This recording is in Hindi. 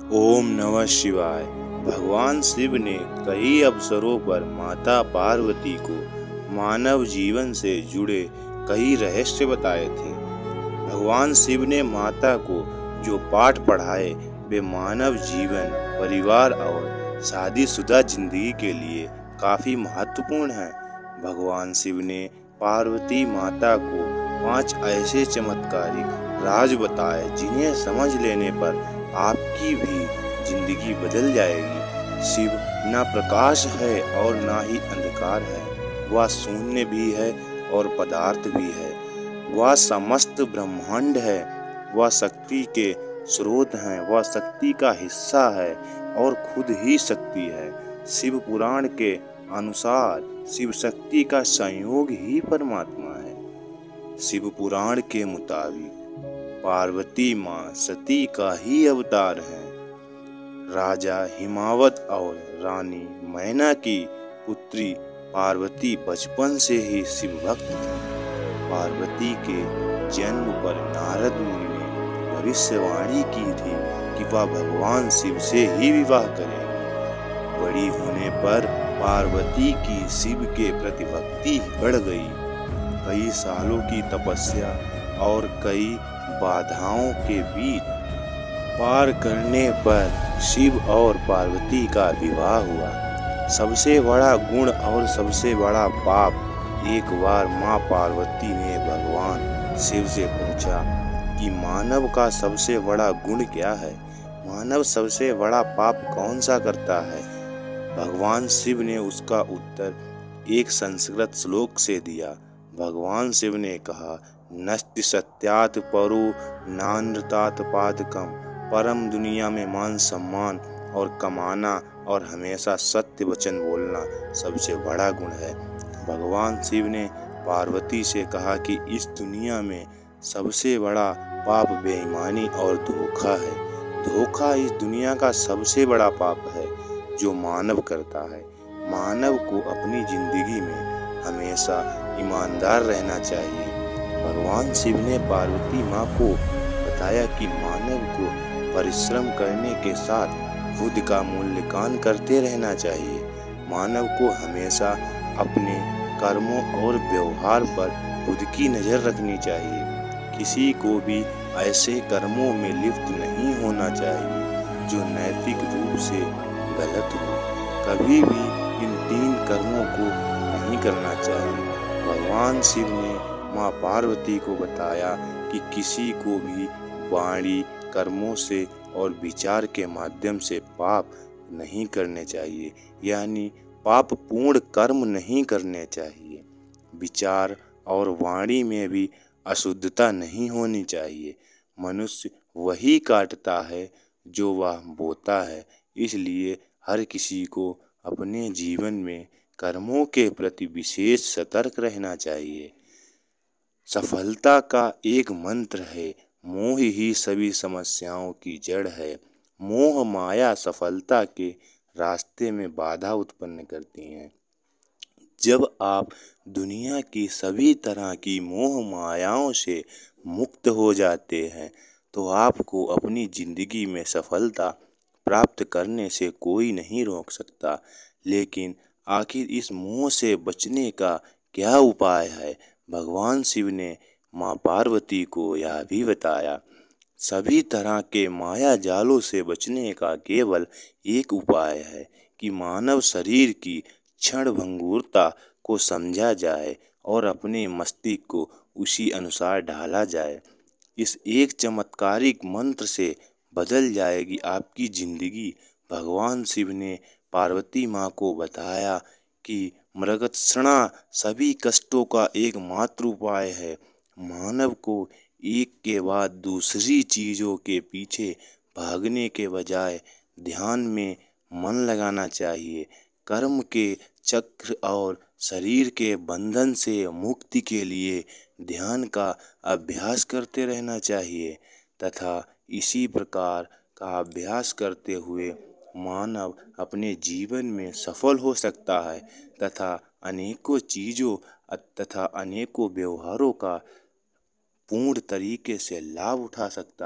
ओम नमः शिवाय। भगवान शिव ने कई अवसरों पर माता पार्वती को मानव जीवन से जुड़े कई रहस्य बताए थे। भगवान शिव ने माता को जो पाठ पढ़ाए वे मानव जीवन, परिवार और शादीशुदा जिंदगी के लिए काफी महत्वपूर्ण हैं। भगवान शिव ने पार्वती माता को 5 ऐसे चमत्कारिक राज बताए जिन्हें समझ लेने पर आपकी भी जिंदगी बदल जाएगी। शिव ना प्रकाश है और ना ही अंधकार है, वह शून्य भी है और पदार्थ भी है। वह समस्त ब्रह्मांड है, वह शक्ति के स्रोत हैं, वह शक्ति का हिस्सा है और खुद ही शक्ति है। शिव पुराण के अनुसार शिव शक्ति का संयोग ही परमात्मा है। शिव पुराण के मुताबिक पार्वती माँ सती का ही अवतार है। राजा हिमावत और रानी मैना की पुत्री पार्वती बचपन से ही शिव भक्त थी। पार्वती के जन्म पर नारद मुनि ने भविष्यवाणी की थी कि वह भगवान शिव से ही विवाह करेंगी। बड़ी होने पर पार्वती की शिव के प्रति भक्ति बढ़ गई। कई सालों की तपस्या और कई बाधाओं के बीच पार करने पर शिव और पार्वती का विवाह हुआ। सबसे बड़ा गुण और सबसे बड़ा पाप। एक बार माँ पार्वती ने भगवान शिव से पूछा कि मानव का सबसे बड़ा गुण क्या है? मानव सबसे बड़ा पाप कौन सा करता है? भगवान शिव ने उसका उत्तर एक संस्कृत श्लोक से दिया। भगवान शिव ने कहा, नस्ति सत्यात परो नानृतात पादकम। परम दुनिया में मान सम्मान और कमाना और हमेशा सत्य वचन बोलना सबसे बड़ा गुण है। भगवान शिव ने पार्वती से कहा कि इस दुनिया में सबसे बड़ा पाप बेईमानी और धोखा है। धोखा इस दुनिया का सबसे बड़ा पाप है जो मानव करता है। मानव को अपनी जिंदगी में हमेशा ईमानदार रहना चाहिए। भगवान शिव ने पार्वती माँ को बताया कि मानव को परिश्रम करने के साथ खुद का मूल्यांकन करते रहना चाहिए। मानव को हमेशा अपने कर्मों और व्यवहार पर खुद की नज़र रखनी चाहिए। किसी को भी ऐसे कर्मों में लिप्त नहीं होना चाहिए जो नैतिक रूप से गलत हो। कभी भी इन 3 कर्मों को नहीं करना चाहिए। भगवान शिव ने माँ पार्वती को बताया कि किसी को भी वाणी, कर्मों से और विचार के माध्यम से पाप नहीं करने चाहिए, यानी पाप पूर्ण कर्म नहीं करने चाहिए। विचार और वाणी में भी अशुद्धता नहीं होनी चाहिए। मनुष्य वही काटता है जो वह बोता है। इसलिए हर किसी को अपने जीवन में कर्मों के प्रति विशेष सतर्क रहना चाहिए। सफलता का एक मंत्र है, मोह ही सभी समस्याओं की जड़ है। मोह माया सफलता के रास्ते में बाधा उत्पन्न करती हैं। जब आप दुनिया की सभी तरह की मोह मायाओं से मुक्त हो जाते हैं तो आपको अपनी जिंदगी में सफलता प्राप्त करने से कोई नहीं रोक सकता। लेकिन आखिर इस मोह से बचने का क्या उपाय है? भगवान शिव ने माँ पार्वती को यह भी बताया, सभी तरह के माया जालों से बचने का केवल एक उपाय है कि मानव शरीर की क्षण भंगुरता को समझा जाए और अपने मस्तिष्क को उसी अनुसार ढाला जाए। इस एक चमत्कारिक मंत्र से बदल जाएगी आपकी जिंदगी। भगवान शिव ने पार्वती माँ को बताया कि मृगतृष्णा सभी कष्टों का एकमात्र उपाय है। मानव को एक के बाद दूसरी चीज़ों के पीछे भागने के बजाय ध्यान में मन लगाना चाहिए। कर्म के चक्र और शरीर के बंधन से मुक्ति के लिए ध्यान का अभ्यास करते रहना चाहिए तथा इसी प्रकार का अभ्यास करते हुए मानव अपने जीवन में सफल हो सकता है तथा अनेकों चीज़ों तथा अनेकों व्यवहारों का पूर्ण तरीके से लाभ उठा सकता है।